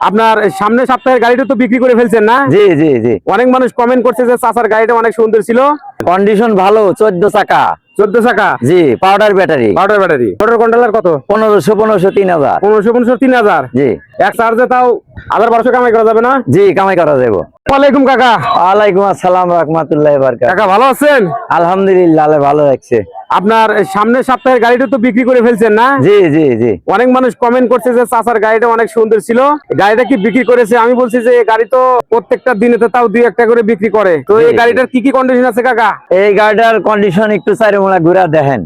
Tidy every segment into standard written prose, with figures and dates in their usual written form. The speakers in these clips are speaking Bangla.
আপনার সামনের সপ্তাহের গাড়িটা তো বিক্রি করে ফেলছেন না? জি জি জি। অনেক মানুষ কমেন্ট করছে যে চাচার গাড়িটা অনেক সুন্দর ছিল, কন্ডিশন ভালো, 14 চাকা। 14 চাকা, জি, powder battery. Powder battery. Motor controller কত? 1500 3000। 1500 3000। জি। এক চার্জে তাও 1200 কামাই করা যাবে না? জি, কামাই করা যাবে। ওয়ালাইকুম কাকা। ওয়ালাইকুম আসসালাম রাহমাতুল্লাহি বারাকাতুহু। কাকা ভালো আছেন? আলহামদুলিল্লাহ, আল্লাহ ভালো রাখছে। আপনার সামনের সপ্তাহের গাড়িটা তো বিক্রি করে ফেলছেন না? জি জি জি। অনেক মানুষ কমেন্ট করছে যে চাচার গাড়িটা অনেক সুন্দর ছিল, গাড়িটা কি বিক্রি করেছে? আমি বলছি যে এই গাড়ি তো প্রত্যেকটা দিনে তো তাও 2-1টা করে বিক্রি করে, তো এই গাড়িটার কি কি কন্ডিশন আছে কাকা? এই গাড়িটার কন্ডিশন একটু চারিমুলা ঘুরা দেখেন।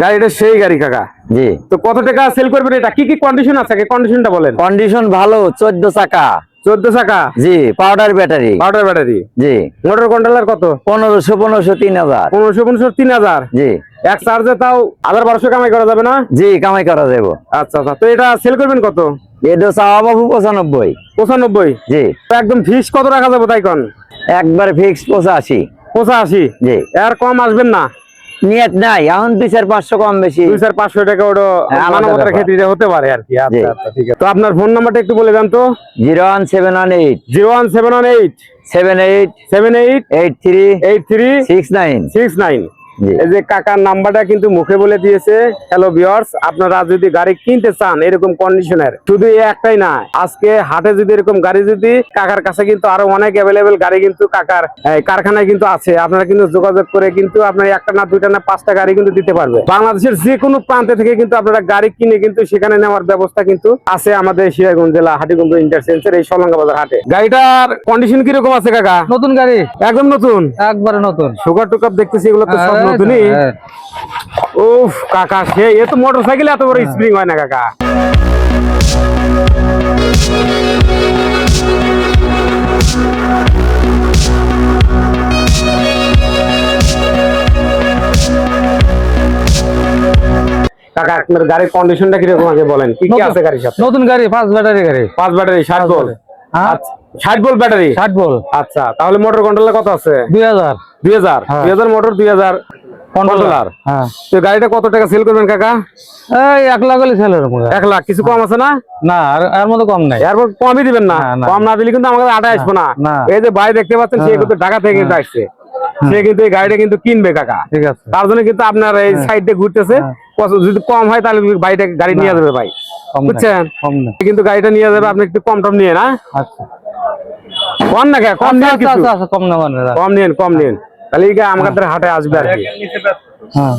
গাড়িটা সেই গাড়ি কাকা। জি। তো কত টাকা সেল করবেন এটা? কি কি কন্ডিশন আছে? কন্ডিশনটা বলেন। কন্ডিশন ভালো, 14 চাকা। 14 চাকা। জি, পাউডার ব্যাটারি। Powder battery. জি। মোটর কন্ট্রোলার কত? 1500 3000। 1500 3000। জি। এক চার্জে তাও 1200 কামাই করা যাবে না? জি, কামাই করা যাবে। আচ্ছা আচ্ছা, তো এটা সেল করবেন কত? এটা চাওয়া বাবু 95। 95? জি। তো একদম ফিক্স কত রাখা যাবে তাই কোন? একবার ফিক্স 85। 85? জি। এর কম আসবেন না? নিয়ত নাই, এখন 2-4-500 কম বেশি। 2-4-500 টাকা ওটা মানবতার ক্ষেত্রে হতে পারে আর কি। আচ্ছা আচ্ছা, ঠিক আছে। তো আপনার ফোন নাম্বারটা একটু বলে দেন তো। 01718 01718 78 78 83 83 69। 69। জি। এই যে কাকার নাম্বারটা কিন্তু মুখে বলে দিয়েছে। হ্যালো ভিউয়ার্স, আপনারা যদি গাড়ি কিনতে চান এরকম কন্ডিশনের, শুধু এই একটাই না, আজকে হাটে যদি এরকম গাড়ি যদি কাকার কাছে কিন্তু আরো অনেক অ্যাভেলেবেল গাড়ি কিন্তু কাকার কারখানায় কিন্তু আছে, আপনারা কিন্তু যোগাযোগ করে কিন্তু আপনার একটা না দুইটা না 5টা গাড়ি কিন্তু দিতে পারবে। বাংলাদেশের যে কোনো প্রান্তে থেকে কিন্তু আপনারা গাড়ি কিনে কিন্তু সেখানে নেওয়ার ব্যবস্থা কিন্তু আছে আমাদের সিরাজগঞ্জ জেলা হাটিগঞ্জ ইন্টারচেঞ্জের এই সলঙ্গা বাজার হাটে। গাড়িটার কন্ডিশন কিরকম আছে কাকা? নতুন গাড়ি, একদম নতুন, একবারে নতুন। সুগার টুকার দেখতেছি এগুলো তো সব নতুনই। উফ কাকা, সে এ তো মোটরসাইকেলে এত বড় স্প্রিং হয় না কাকা। কাকা আপনার গাড়ির কন্ডিশনটা কিরকম আছে বলেন, কি কি আছে গাড়ির সাথে? নতুন গাড়ি, 5 ব্যাটারি গাড়ি। 5 ব্যাটারি, 60 ভোল্ট। হ্যাঁ, 60 ভোল্ট ব্যাটারি। 60 ভোল্ট। আচ্ছা, তাহলে মোটর কন্ট্রোলার কত আছে? 2000। 2000 2000 মোটর, 2000 কন্ট্রোলার। হ্যাঁ। তো গাড়িটা কত টাকা সেল করবেন কাকা? এই 1 লাখ হলে সেল হবে। 1 লাখ? কিছু কম আছে না? না, এর মধ্যে কম নাই। এরপর কমই দিবেন না? না। কম না দিলে কিন্তু আমাদের আটা আসবো না। না। এই যে ভাই দেখতে পাচ্ছেন, সে কিন্তু ঢাকা থেকে কিন্তু আসছে, সে কিন্তু এই গাড়িটা কিন্তু কিনবে কাকা। ঠিক আছে। তার জন্য কিন্তু আপনার এই সাইডে ঘুরতেছে, যদি কম হয় তাহলে ভাইটা গাড়ি নিয়ে যাবে ভাই, বুঝছেন? কম না। কিন্তু গাড়িটা নিয়ে যাবে, আপনি একটু কম টম নিয়ে না। আচ্ছা কম না কম নিয়ে কিছু আচ্ছা, কম না মানে। কম নিন, কম নিন, তাহলে আমাদের হাটে আসবে আর কি। হ্যাঁ।